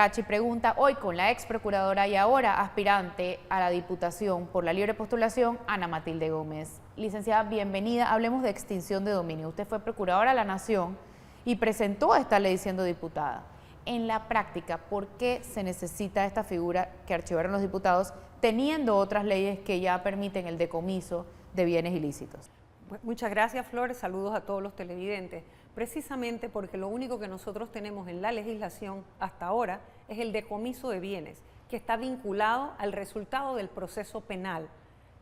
Rachi pregunta, hoy con la ex procuradora y ahora aspirante a la Diputación por la libre postulación, Ana Matilde Gómez. Licenciada, bienvenida. Hablemos de extinción de dominio. Usted fue procuradora de la Nación y presentó esta ley siendo diputada. En la práctica, ¿por qué se necesita esta figura que archivaron los diputados teniendo otras leyes que ya permiten el decomiso de bienes ilícitos? Muchas gracias, Flores. Saludos a todos los televidentes. Precisamente porque lo único que nosotros tenemos en la legislación hasta ahora es el decomiso de bienes, que está vinculado al resultado del proceso penal.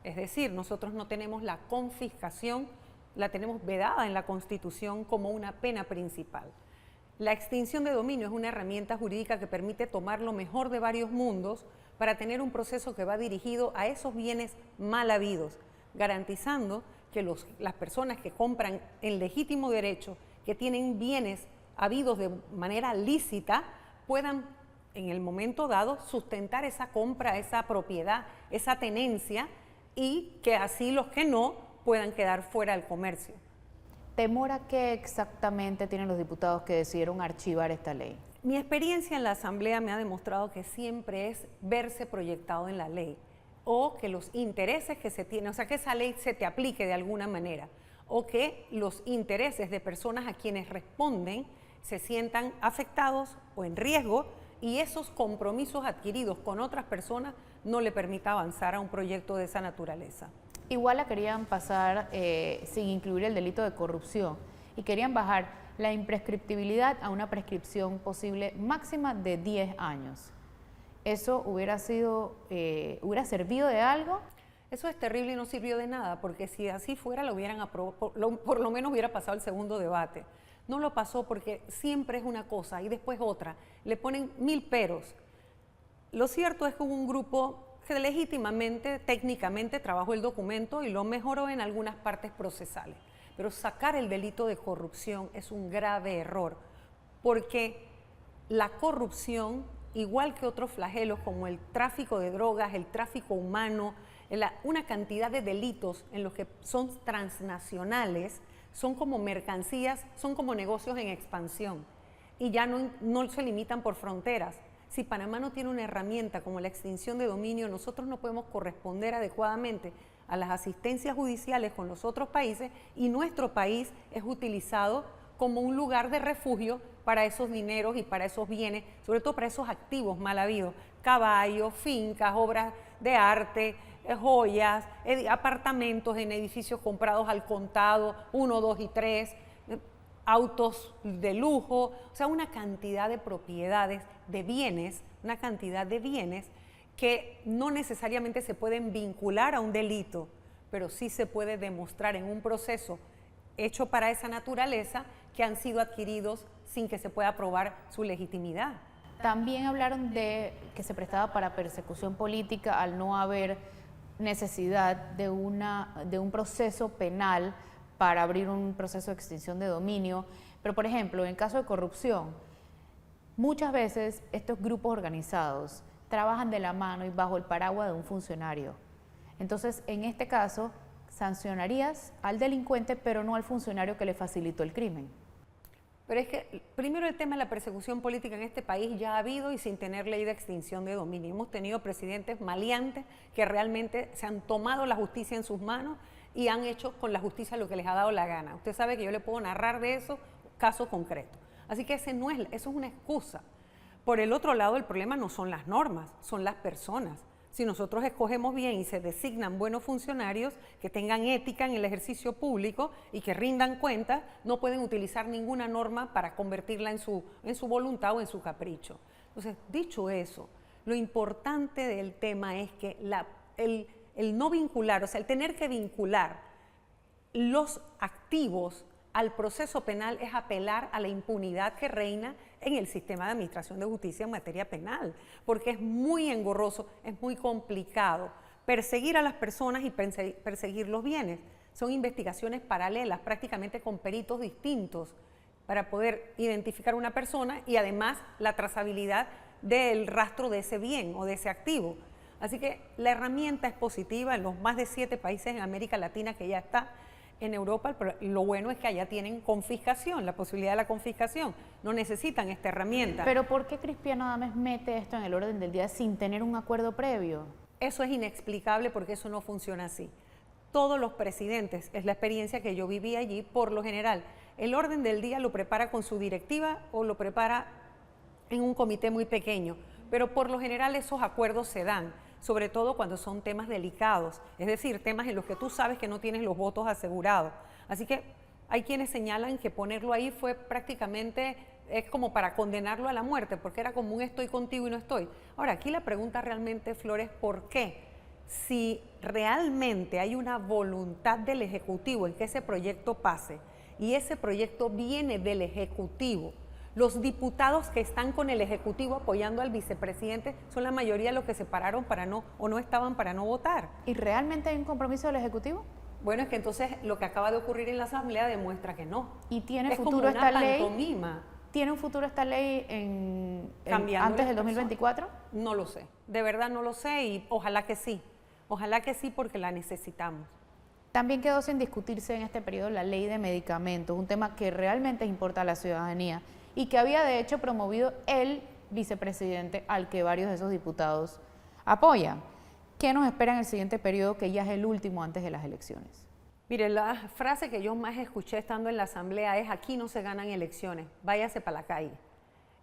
Es decir, nosotros no tenemos la confiscación, la tenemos vedada en la Constitución como una pena principal. La extinción de dominio es una herramienta jurídica que permite tomar lo mejor de varios mundos para tener un proceso que va dirigido a esos bienes mal habidos, garantizando que las personas que compran en legítimo derecho, que tienen bienes habidos de manera lícita, puedan en el momento dado sustentar esa compra, esa propiedad, esa tenencia, y que así los que no puedan quedar fuera del comercio. ¿Temor a qué exactamente tienen los diputados que decidieron archivar esta ley? Mi experiencia en la Asamblea me ha demostrado que siempre es verse proyectado en la ley, o que los intereses que se tienen, o sea, que esa ley se te aplique de alguna manera, o que los intereses de personas a quienes responden se sientan afectados o en riesgo, y esos compromisos adquiridos con otras personas no le permita avanzar a un proyecto de esa naturaleza. Igual la querían pasar sin incluir el delito de corrupción y querían bajar la imprescriptibilidad a una prescripción posible máxima de 10 años. ¿Eso hubiera servido de algo? Eso es terrible y no sirvió de nada, porque si así fuera lo hubieran aprobado, por lo menos hubiera pasado el segundo debate. No lo pasó porque siempre es una cosa y después otra. Le ponen 1000 peros. Lo cierto es que hubo un grupo que legítimamente, técnicamente trabajó el documento y lo mejoró en algunas partes procesales. Pero sacar el delito de corrupción es un grave error, porque la corrupción, igual que otros flagelos como el tráfico de drogas, el tráfico humano, una cantidad de delitos en los que son transnacionales, son como mercancías, son como negocios en expansión y ya no se limitan por fronteras. Si Panamá no tiene una herramienta como la extinción de dominio, nosotros no podemos corresponder adecuadamente a las asistencias judiciales con los otros países, y nuestro país es utilizado como un lugar de refugio para esos dineros y para esos bienes, sobre todo para esos activos mal habidos, caballos, fincas, obras de arte, joyas, apartamentos en edificios comprados al contado, 1, 2 y 3, autos de lujo, o sea, una cantidad de propiedades, de bienes, una cantidad de bienes que no necesariamente se pueden vincular a un delito, pero sí se puede demostrar en un proceso hecho para esa naturaleza que han sido adquiridos sin que se pueda probar su legitimidad. También hablaron de que se prestaba para persecución política al no haber necesidad de un proceso penal para abrir un proceso de extinción de dominio. Pero, por ejemplo, en caso de corrupción, muchas veces estos grupos organizados trabajan de la mano y bajo el paraguas de un funcionario. Entonces, en este caso, sancionarías al delincuente, pero no al funcionario que le facilitó el crimen. Pero es que primero el tema de la persecución política en este país ya ha habido y sin tener ley de extinción de dominio. Hemos tenido presidentes maleantes que realmente se han tomado la justicia en sus manos y han hecho con la justicia lo que les ha dado la gana. Usted sabe que yo le puedo narrar de eso casos concretos. Así que eso es una excusa. Por el otro lado, el problema no son las normas, son las personas. Si nosotros escogemos bien y se designan buenos funcionarios que tengan ética en el ejercicio público y que rindan cuentas, no pueden utilizar ninguna norma para convertirla en su voluntad o en su capricho. Entonces, dicho eso, lo importante del tema es que el no vincular, o sea, el tener que vincular los activos al proceso penal es apelar a la impunidad que reina en el sistema de administración de justicia en materia penal, porque es muy engorroso, es muy complicado perseguir a las personas y perseguir los bienes. Son investigaciones paralelas, prácticamente con peritos distintos, para poder identificar una persona y además la trazabilidad del rastro de ese bien o de ese activo. Así que la herramienta es positiva en los más de 7 países en América Latina que ya está. En Europa lo bueno es que allá tienen confiscación, la posibilidad de la confiscación, no necesitan esta herramienta. Pero ¿por qué Cristiano Adames mete esto en el orden del día sin tener un acuerdo previo? Eso es inexplicable porque eso no funciona así. Todos los presidentes, es la experiencia que yo viví allí, por lo general, el orden del día lo prepara con su directiva o lo prepara en un comité muy pequeño, pero por lo general esos acuerdos se dan, sobre todo cuando son temas delicados, es decir, temas en los que tú sabes que no tienes los votos asegurados. Así que hay quienes señalan que ponerlo ahí fue prácticamente, es como para condenarlo a la muerte, porque era como un estoy contigo y no estoy. Ahora, aquí la pregunta realmente, Flores, ¿por qué? Si realmente hay una voluntad del Ejecutivo en que ese proyecto pase, y ese proyecto viene del Ejecutivo, los diputados que están con el Ejecutivo apoyando al vicepresidente son la mayoría los que se pararon para no, o no estaban para no votar. ¿Y realmente hay un compromiso del Ejecutivo? Bueno, es que entonces lo que acaba de ocurrir en la Asamblea demuestra que no. ¿Y tiene es futuro como una esta ley? pantomima. ¿Tiene un futuro esta ley antes del 2024? No lo sé, de verdad no lo sé y ojalá que sí porque la necesitamos. También quedó sin discutirse en este periodo la ley de medicamentos, un tema que realmente importa a la ciudadanía y que había de hecho promovido el vicepresidente al que varios de esos diputados apoyan. ¿Qué nos espera en el siguiente periodo, que ya es el último antes de las elecciones? Mire, la frase que yo más escuché estando en la asamblea es: aquí no se ganan elecciones, váyase para la calle.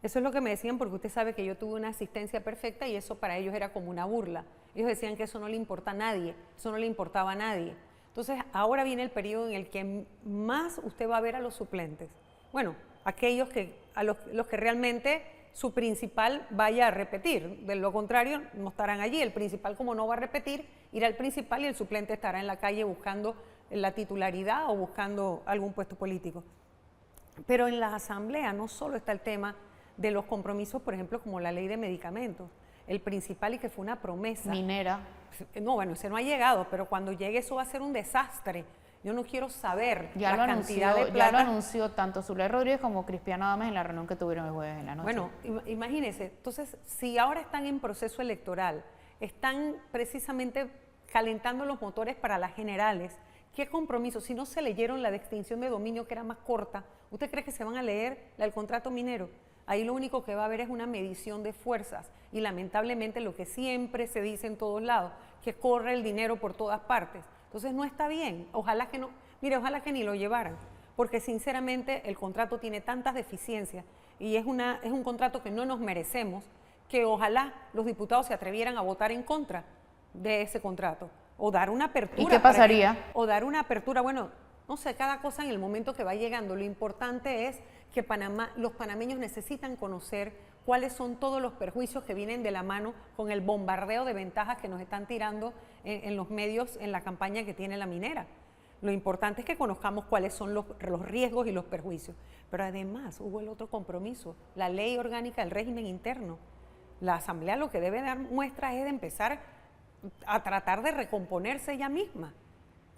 Eso es lo que me decían, porque usted sabe que yo tuve una asistencia perfecta y eso para ellos era como una burla. Ellos decían que eso no le importa a nadie, eso no le importaba a nadie. Entonces, ahora viene el periodo en el que más usted va a ver a los suplentes. Bueno, aquellos los que realmente su principal vaya a repetir. De lo contrario, no estarán allí. El principal, como no va a repetir, irá al principal y el suplente estará en la calle buscando la titularidad o buscando algún puesto político. Pero en la asamblea no solo está el tema de los compromisos, por ejemplo, como la ley de medicamentos. El principal, y que fue una promesa. Minera. No, bueno, ese no ha llegado, pero cuando llegue eso va a ser un desastre. Yo no quiero saber la cantidad de plata. Ya lo anunció tanto Zulay Rodríguez como Cristiano Adames en la reunión que tuvieron el jueves en la noche. Bueno, imagínense, entonces, si ahora están en proceso electoral, están precisamente calentando los motores para las generales, ¿qué compromiso? Si no se leyeron la de extinción de dominio, que era más corta, ¿usted cree que se van a leer la del contrato minero? Ahí lo único que va a haber es una medición de fuerzas y lamentablemente lo que siempre se dice en todos lados, que corre el dinero por todas partes. Entonces no está bien, ojalá que no, mire, ojalá que ni lo llevaran, porque sinceramente el contrato tiene tantas deficiencias y es un contrato que no nos merecemos, que ojalá los diputados se atrevieran a votar en contra de ese contrato o dar una apertura. ¿Y qué pasaría? O dar una apertura, bueno, no sé, cada cosa en el momento que va llegando. Lo importante es que los panameños necesitan conocer cuáles son todos los perjuicios que vienen de la mano con el bombardeo de ventajas que nos están tirando en los medios en la campaña que tiene la minera. Lo importante es que conozcamos cuáles son los riesgos y los perjuicios. Pero además hubo el otro compromiso, la ley orgánica del régimen interno. La Asamblea lo que debe dar muestra es de empezar a tratar de recomponerse ella misma,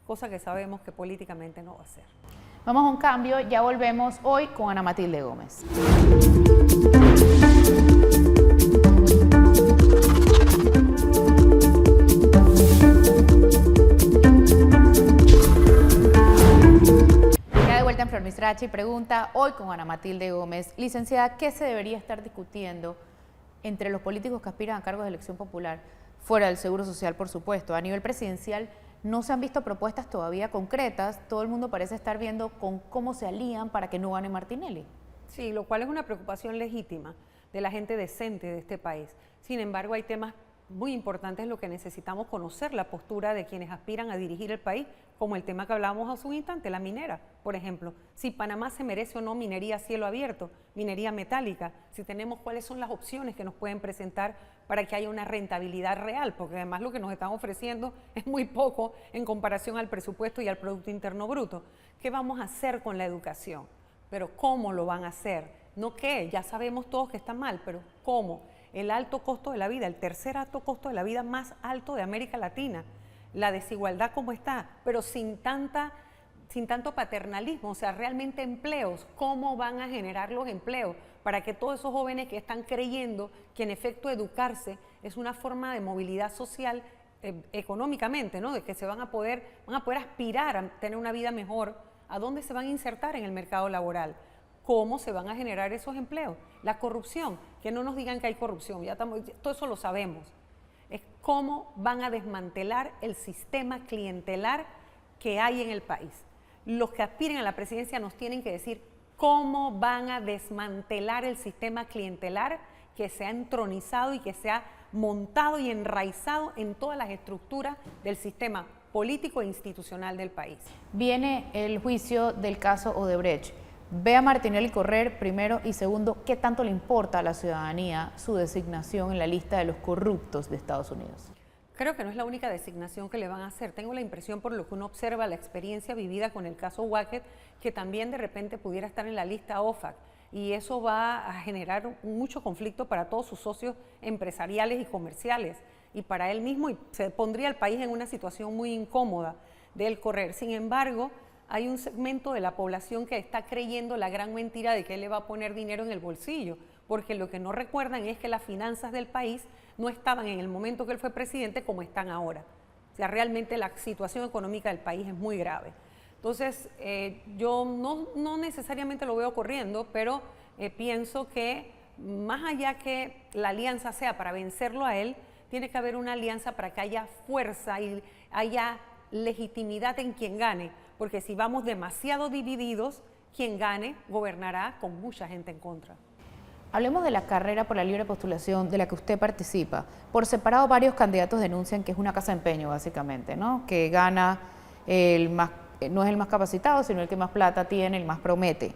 cosa que sabemos que políticamente no va a ser. Vamos a un cambio, ya volvemos hoy con Ana Matilde Gómez. Ya de vuelta en Flor Mistrachi pregunta hoy con Ana Matilde Gómez. Licenciada, ¿qué se debería estar discutiendo entre los políticos que aspiran a cargos de elección popular, fuera del Seguro Social, por supuesto? A nivel presidencial no se han visto propuestas todavía concretas, todo el mundo parece estar viendo con cómo se alían para que no gane Martinelli. Sí, lo cual es una preocupación legítima de la gente decente de este país. Sin embargo, hay temas muy importantes en los que necesitamos conocer la postura de quienes aspiran a dirigir el país, como el tema que hablábamos hace un instante, la minera, por ejemplo. Si Panamá se merece o no minería a cielo abierto, minería metálica, si tenemos cuáles son las opciones que nos pueden presentar para que haya una rentabilidad real, porque además lo que nos están ofreciendo es muy poco en comparación al presupuesto y al Producto Interno Bruto. ¿Qué vamos a hacer con la educación? Pero ¿cómo lo van a hacer? No qué, ya sabemos todos que está mal, pero ¿cómo? El alto costo de la vida, el tercer alto costo de la vida más alto de América Latina, la desigualdad como está, pero sin tanto paternalismo, o sea, realmente empleos, ¿cómo van a generar los empleos? Para que todos esos jóvenes que están creyendo que en efecto educarse es una forma de movilidad social económicamente, ¿no? De que van a poder aspirar a tener una vida mejor, ¿a dónde se van a insertar en el mercado laboral? ¿Cómo se van a generar esos empleos? La corrupción, que no nos digan que hay corrupción, todo eso lo sabemos. Es cómo van a desmantelar el sistema clientelar que hay en el país. Los que aspiren a la presidencia nos tienen que decir cómo van a desmantelar el sistema clientelar que se ha entronizado y que se ha montado y enraizado en todas las estructuras del sistema político e institucional del país. Viene el juicio del caso Odebrecht. Ve a Martinelli correr, primero, y segundo, ¿qué tanto le importa a la ciudadanía su designación en la lista de los corruptos de Estados Unidos? Creo que no es la única designación que le van a hacer. Tengo la impresión, por lo que uno observa, la experiencia vivida con el caso Wackett, que también de repente pudiera estar en la lista OFAC. Y eso va a generar mucho conflicto para todos sus socios empresariales y comerciales. Y para él mismo, y se pondría al país en una situación muy incómoda de él correr. Sin embargo, hay un segmento de la población que está creyendo la gran mentira de que él le va a poner dinero en el bolsillo, porque lo que no recuerdan es que las finanzas del país no estaban en el momento que él fue presidente como están ahora. O sea, realmente la situación económica del país es muy grave. Entonces, yo no necesariamente lo veo corriendo, pero pienso que más allá que la alianza sea para vencerlo a él, tiene que haber una alianza para que haya fuerza y haya legitimidad en quien gane, porque si vamos demasiado divididos, quien gane gobernará con mucha gente en contra. Hablemos de la carrera por la libre postulación de la que usted participa. Por separado, varios candidatos denuncian que es una casa de empeño, básicamente, ¿no? Que gana el más, no es el más capacitado, sino el que más plata tiene, el más promete.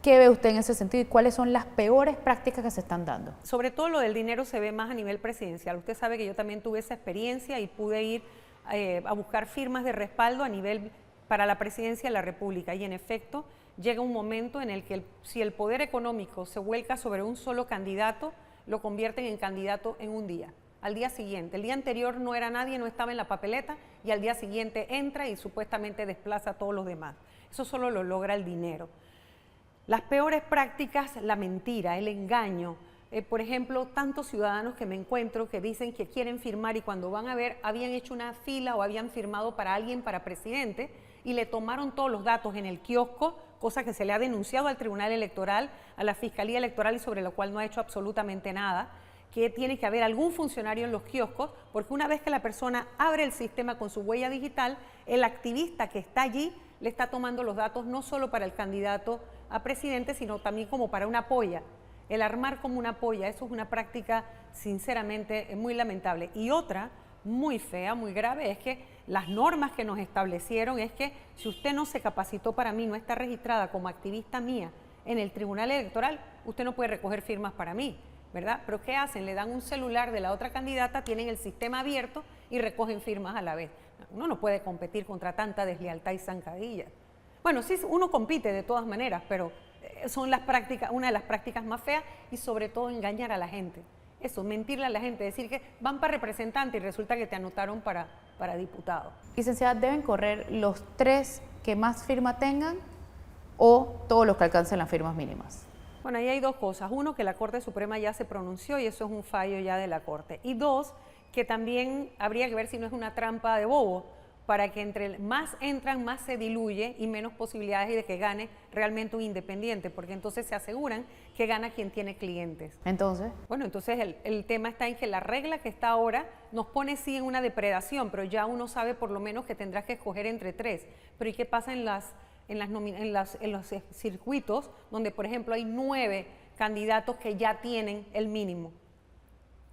¿Qué ve usted en ese sentido y cuáles son las peores prácticas que se están dando? Sobre todo lo del dinero se ve más a nivel presidencial. Usted sabe que yo también tuve esa experiencia y pude ir a buscar firmas de respaldo a nivel para la presidencia de la República. Y en efecto, llega un momento en el que si el poder económico se vuelca sobre un solo candidato, lo convierten en candidato en un día. Al día siguiente, el día anterior no era nadie, no estaba en la papeleta, y al día siguiente entra y supuestamente desplaza a todos los demás. Eso solo lo logra el dinero. Las peores prácticas, la mentira, el engaño. Por ejemplo, tantos ciudadanos que me encuentro que dicen que quieren firmar y cuando van a ver habían hecho una fila o habían firmado para alguien para presidente y le tomaron todos los datos en el kiosco, cosa que se le ha denunciado al Tribunal Electoral, a la Fiscalía Electoral y sobre lo cual no ha hecho absolutamente nada, que tiene que haber algún funcionario en los kioscos, porque una vez que la persona abre el sistema con su huella digital, el activista que está allí le está tomando los datos no solo para el candidato a presidente, sino también como para una polla. El armar como una polla, eso es una práctica sinceramente muy lamentable. Y otra muy fea, muy grave, es que las normas que nos establecieron es que si usted no se capacitó para mí, no está registrada como activista mía en el Tribunal Electoral, usted no puede recoger firmas para mí, ¿verdad? Pero ¿qué hacen? Le dan un celular de la otra candidata, tienen el sistema abierto y recogen firmas a la vez. Uno no puede competir contra tanta deslealtad y zancadilla. Bueno, sí, uno compite de todas maneras, pero son las prácticas, una de las prácticas más feas y sobre todo engañar a la gente. Eso, mentirle a la gente, decir que van para representante y resulta que te anotaron para diputado. Licenciada, ¿deben correr los 3 que más firma tengan o todos los que alcancen las firmas mínimas? Bueno, ahí hay dos cosas. Uno, que la Corte Suprema ya se pronunció y eso es un fallo ya de la Corte. Y dos, que también habría que ver si no es una trampa de bobo, para que entre más entran, más se diluye y menos posibilidades de que gane realmente un independiente, porque entonces se aseguran que gana quien tiene clientes. Entonces, bueno, entonces el tema está en que la regla que está ahora nos pone sí en una depredación, pero ya uno sabe por lo menos que tendrás que escoger entre 3. Pero ¿y qué pasa en los circuitos donde, por ejemplo, hay 9 candidatos que ya tienen el mínimo?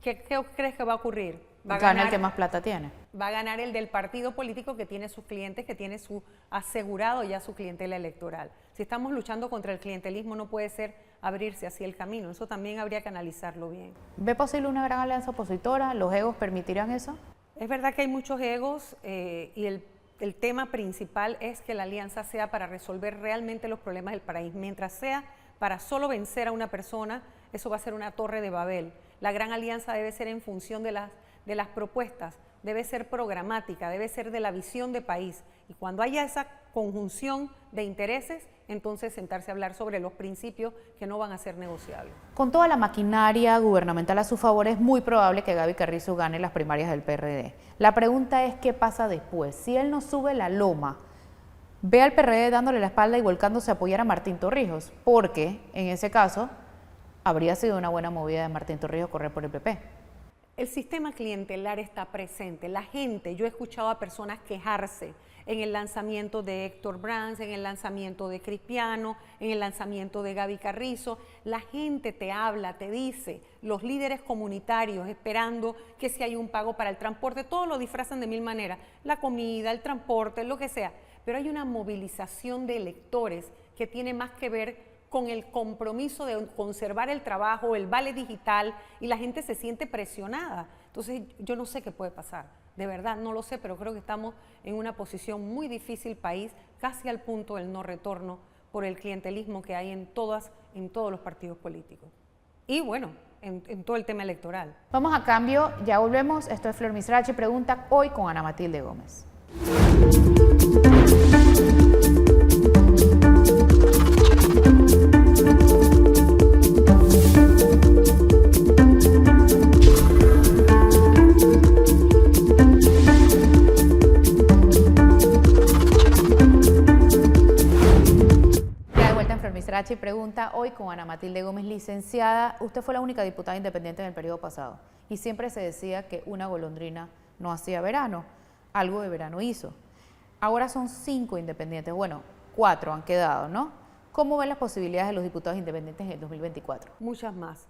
¿Qué crees que va a ocurrir? Gana el que más plata tiene. Va a ganar el del partido político que tiene sus clientes, que tiene su asegurado ya su clientela electoral. Si estamos luchando contra el clientelismo, no puede ser abrirse así el camino. Eso también habría que analizarlo bien. ¿Ve posible una gran alianza opositora? ¿Los egos permitirán eso? Es verdad que hay muchos egos y el tema principal es que la alianza sea para resolver realmente los problemas del país. Mientras sea para solo vencer a una persona, eso va a ser una torre de Babel. La gran alianza debe ser en función de las propuestas, debe ser programática, debe ser de la visión de país. Y cuando haya esa conjunción de intereses, entonces sentarse a hablar sobre los principios que no van a ser negociables. Con toda la maquinaria gubernamental a su favor, es muy probable que Gaby Carrizo gane las primarias del PRD. La pregunta es, ¿qué pasa después? Si él no sube la loma, ve al PRD dándole la espalda y volcándose a apoyar a Martín Torrijos, porque en ese caso habría sido una buena movida de Martín Torrijos correr por el PP. El sistema clientelar está presente. La gente, yo he escuchado a personas quejarse en el lanzamiento de Héctor Brands, en el lanzamiento de Cristiano, en el lanzamiento de Gaby Carrizo. La gente te habla, te dice, los líderes comunitarios esperando que si hay un pago para el transporte, todos lo disfrazan de mil maneras, la comida, el transporte, lo que sea. Pero hay una movilización de electores que tiene más que ver con el compromiso de conservar el trabajo, el vale digital, y la gente se siente presionada. Entonces, yo no sé qué puede pasar, de verdad no lo sé, pero creo que estamos en una posición muy difícil país, casi al punto del no retorno por el clientelismo que hay en todos los partidos políticos. Y bueno, en todo el tema electoral. Vamos a cambio, ya volvemos. Esto es Flor Misrachi Pregunta, hoy con Ana Matilde Gómez. Misrachi Pregunta, hoy con Ana Matilde Gómez, licenciada. Usted fue la única diputada independiente en el periodo pasado y siempre se decía que una golondrina no hacía verano, algo de verano hizo. Ahora son 5 independientes, bueno, 4 han quedado, ¿no? ¿Cómo ven las posibilidades de los diputados independientes en el 2024? Muchas más.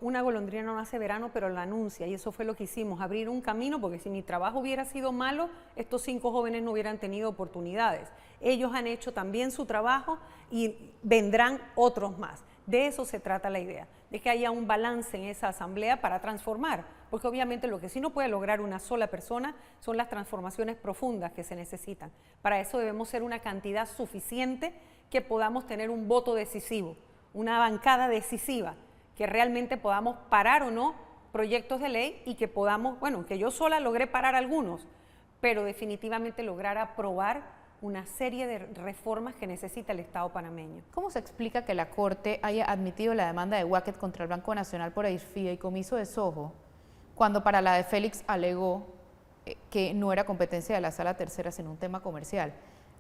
Una golondrina no hace verano, pero la anuncia, y eso fue lo que hicimos, abrir un camino, porque si mi trabajo hubiera sido malo, estos 5 jóvenes no hubieran tenido oportunidades. Ellos han hecho también su trabajo y vendrán otros más. De eso se trata la idea, de que haya un balance en esa asamblea para transformar, porque obviamente lo que sí no puede lograr una sola persona son las transformaciones profundas que se necesitan. Para eso debemos ser una cantidad suficiente que podamos tener un voto decisivo, una bancada decisiva, que realmente podamos parar o no proyectos de ley y que podamos, bueno, que yo sola logré parar algunos, pero definitivamente lograr aprobar una serie de reformas que necesita el Estado panameño. ¿Cómo se explica que la Corte haya admitido la demanda de Wackett contra el Banco Nacional por el fideicomiso de Sojo, cuando para la de Félix alegó que no era competencia de la Sala Tercera sino un tema comercial?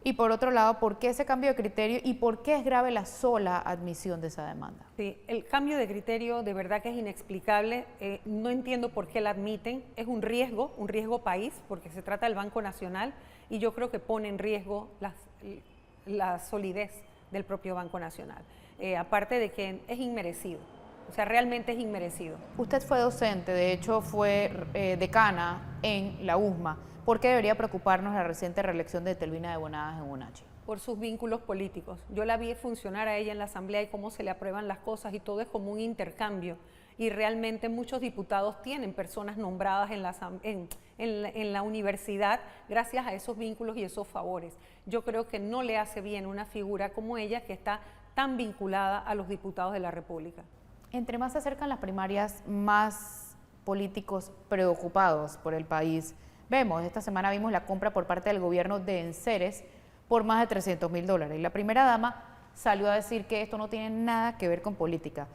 Y por otro lado, ¿por qué ese cambio de criterio y por qué es grave la sola admisión de esa demanda? Sí, el cambio de criterio de verdad que es inexplicable, no entiendo por qué la admiten, es un riesgo país, porque se trata del Banco Nacional y yo creo que pone en riesgo la solidez del propio Banco Nacional, aparte de que es inmerecido, o sea, realmente es inmerecido. Usted fue docente, de hecho fue decana en la USMA. ¿Por qué debería preocuparnos la reciente reelección de Telvina de Bonadas en UNACHI? Por sus vínculos políticos. Yo la vi funcionar a ella en la asamblea y cómo se le aprueban las cosas y todo es como un intercambio. Y realmente muchos diputados tienen personas nombradas en la universidad gracias a esos vínculos y esos favores. Yo creo que no le hace bien una figura como ella que está tan vinculada a los diputados de la República. Entre más se acercan las primarias, más políticos preocupados por el país. Esta semana vimos la compra por parte del gobierno de enseres por más de $300.000. Y la primera dama salió a decir que esto no tiene nada que ver con política.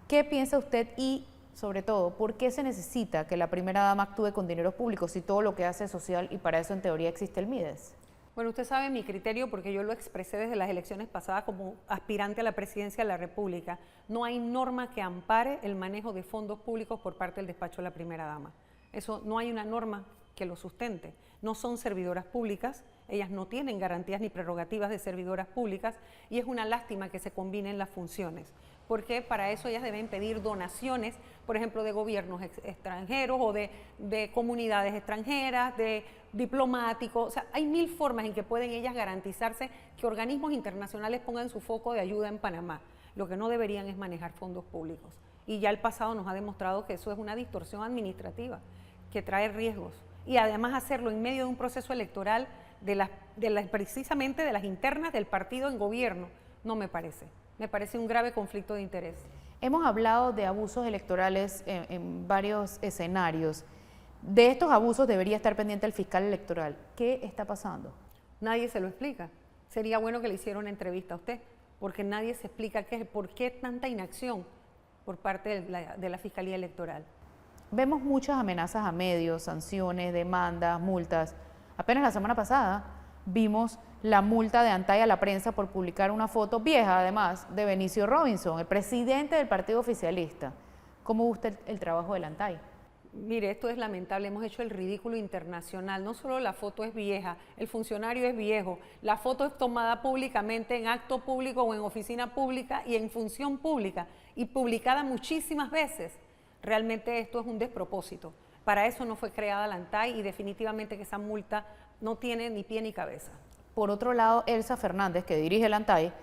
¿Qué piensa usted y, sobre todo, por qué se necesita que la primera dama actúe con dinero público si todo lo que hace es social y para eso en teoría existe el MIDES? Bueno, usted sabe mi criterio porque yo lo expresé desde las elecciones pasadas como aspirante a la presidencia de la República. No hay norma que ampare el manejo de fondos públicos por parte del despacho de la primera dama. Eso no hay una norma que lo sustente. No son servidoras públicas, ellas no tienen garantías ni prerrogativas de servidoras públicas y es una lástima que se combinen las funciones, porque para eso ellas deben pedir donaciones, por ejemplo, de gobiernos extranjeros o de comunidades extranjeras, de diplomáticos. O sea, hay 1000 formas en que pueden ellas garantizarse que organismos internacionales pongan su foco de ayuda en Panamá. Lo que no deberían es manejar fondos públicos. Y ya el pasado nos ha demostrado que eso es una distorsión administrativa que trae riesgos. Y además hacerlo en medio de un proceso electoral precisamente de las internas del partido en gobierno, no me parece. Me parece un grave conflicto de interés. Hemos hablado de abusos electorales en varios escenarios. De estos abusos debería estar pendiente el fiscal electoral. ¿Qué está pasando? Nadie se lo explica. sería bueno que le hiciera una entrevista a usted, porque nadie se explica por qué tanta inacción por parte de la Fiscalía Electoral. Vemos muchas amenazas a medios, sanciones, demandas, multas. Apenas la semana pasada vimos la multa de Antay a la prensa por publicar una foto vieja, además, de Benicio Robinson, el presidente del partido oficialista. ¿Cómo gusta el trabajo del Antay? Mire, esto es lamentable, hemos hecho el ridículo internacional, no solo la foto es vieja, el funcionario es viejo, la foto es tomada públicamente en acto público o en oficina pública y en función pública y publicada muchísimas veces. Realmente esto es un despropósito, para eso no fue creada la ANTAI y definitivamente que esa multa no tiene ni pie ni cabeza. Por otro lado, Elsa Fernández, que dirige el ANTAI,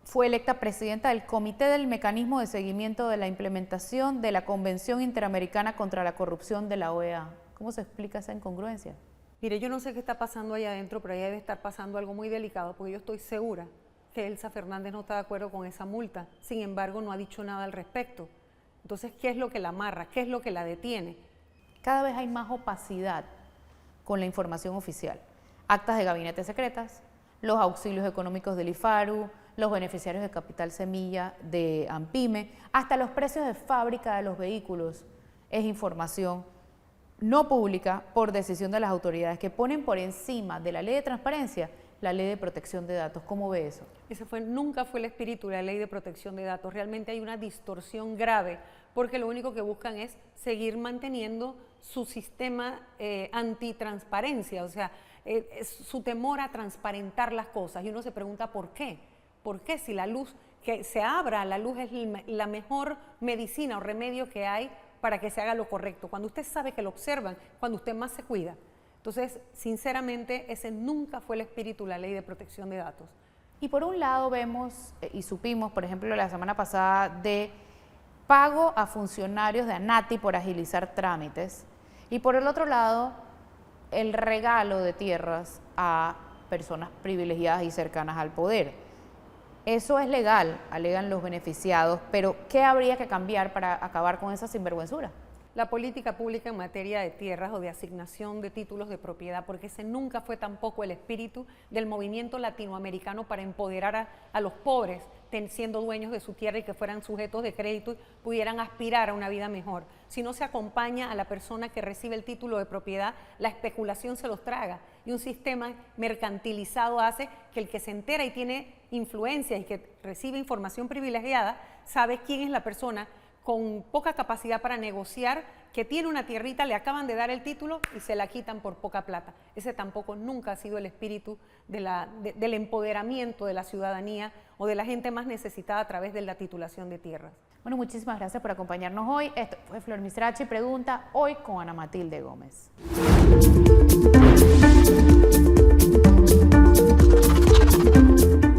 fue electa presidenta del Comité del Mecanismo de Seguimiento de la Implementación de la Convención Interamericana contra la Corrupción de la OEA. ¿Cómo se explica esa incongruencia? Mire, yo no sé qué está pasando allá adentro, pero allá debe estar pasando algo muy delicado, porque yo estoy segura que Elsa Fernández no está de acuerdo con esa multa. Sin embargo, no ha dicho nada al respecto. Entonces, ¿qué es lo que la amarra? ¿Qué es lo que la detiene? Cada vez hay más opacidad con la información oficial. Actas de gabinete secretas, los auxilios económicos del IFARU, los beneficiarios de Capital Semilla de AMPIME, hasta los precios de fábrica de los vehículos. Es información no pública por decisión de las autoridades que ponen por encima de la ley de transparencia la ley de protección de datos. ¿Cómo ve eso? Nunca fue el espíritu de la ley de protección de datos. Realmente hay una distorsión grave porque lo único que buscan es seguir manteniendo su sistema antitransparencia, o sea, su temor a transparentar las cosas. Y uno se pregunta ¿por qué? ¿Por qué si la luz, que se abra, la luz es la mejor medicina o remedio que hay para que se haga lo correcto? Cuando usted sabe que lo observan, cuando usted más se cuida. Entonces, sinceramente, ese nunca fue el espíritu de la ley de protección de datos. Y por un lado vemos y supimos, por ejemplo, la semana pasada de pago a funcionarios de ANATI por agilizar trámites. Y por el otro lado, el regalo de tierras a personas privilegiadas y cercanas al poder. Eso es legal, alegan los beneficiados, pero ¿qué habría que cambiar para acabar con esa sinvergüenzura? La política pública en materia de tierras o de asignación de títulos de propiedad, porque ese nunca fue tampoco el espíritu del movimiento latinoamericano para empoderar a los pobres, siendo dueños de su tierra y que fueran sujetos de crédito y pudieran aspirar a una vida mejor. Si no se acompaña a la persona que recibe el título de propiedad, la especulación se los traga y un sistema mercantilizado hace que el que se entera y tiene influencia y que recibe información privilegiada sabe quién es la persona con poca capacidad para negociar, que tiene una tierrita, le acaban de dar el título y se la quitan por poca plata. Ese tampoco nunca ha sido el espíritu del empoderamiento de la ciudadanía o de la gente más necesitada a través de la titulación de tierras. Bueno, muchísimas gracias por acompañarnos hoy. Esto fue Flor Misrachi Pregunta, hoy con Ana Matilde Gómez.